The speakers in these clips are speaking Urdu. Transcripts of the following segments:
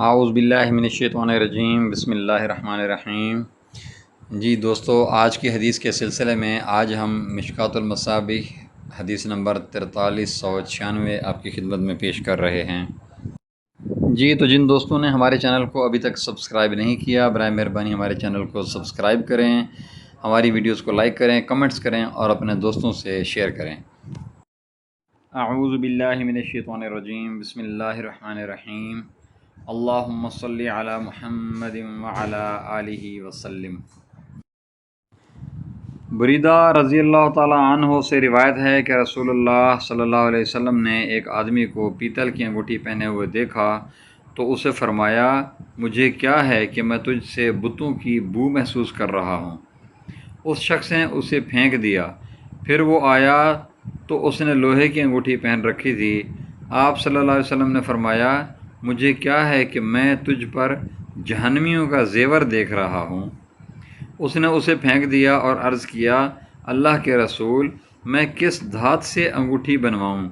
اعوذ باللہ من الشیطان الرجیم، بسم اللہ الرحمن الرحیم۔ جی دوستو، آج کی حدیث کے سلسلے میں آج ہم مشکوٰۃ المصابیح حدیث نمبر 4396 آپ کی خدمت میں پیش کر رہے ہیں۔ جی تو جن دوستوں نے ہمارے چینل کو ابھی تک سبسکرائب نہیں کیا، برائے مہربانی ہمارے چینل کو سبسکرائب کریں، ہماری ویڈیوز کو لائک کریں، کمنٹس کریں اور اپنے دوستوں سے شیئر کریں۔ اعوذ باللہ من الشیطان الرجیم، بسم اللہ الرحمن الرحیم۔ اللہم صلی علی محمد وعلی آلہ وسلم۔ بریدہ رضی اللہ تعالیٰ عنہ سے روایت ہے کہ رسول اللہ صلی اللہ علیہ وسلم نے ایک آدمی کو پیتل کی انگوٹھی پہنے ہوئے دیکھا تو اسے فرمایا، مجھے کیا ہے کہ میں تجھ سے بتوں کی بو محسوس کر رہا ہوں۔ اس شخص نے اسے پھینک دیا۔ پھر وہ آیا تو اس نے لوہے کی انگوٹھی پہن رکھی تھی۔ آپ صلی اللہ علیہ وسلم نے فرمایا، مجھے کیا ہے کہ میں تجھ پر جہنمیوں کا زیور دیکھ رہا ہوں۔ اس نے اسے پھینک دیا اور عرض کیا، اللہ کے رسول، میں کس دھات سے انگوٹھی بنواؤں؟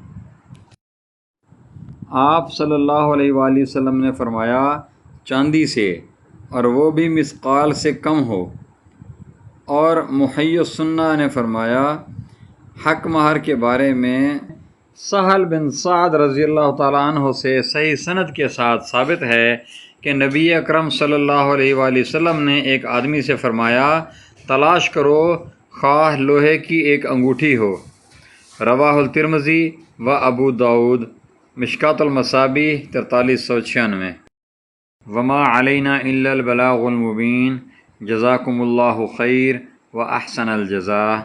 آپ صلی اللہ علیہ وآلہ وسلم نے فرمایا، چاندی سے، اور وہ بھی مثقال سے کم ہو۔ اور محی السنہ نے فرمایا، حق مہر کے بارے میں سہل بن سعد رضی اللہ تعالیٰ عنہ سے صحیح سند کے ساتھ ثابت ہے کہ نبی اکرم صلی اللہ علیہ وآلہ وسلم نے ایک آدمی سے فرمایا، تلاش کرو خواہ لوہے کی ایک انگوٹھی ہو۔ رواہ الترمذی و ابو داؤد، مشکوٰۃ المصابیح 4396۔ وما علینا الا البلاغ المبین، جزاکم اللہ خیر و احسن الجزاء۔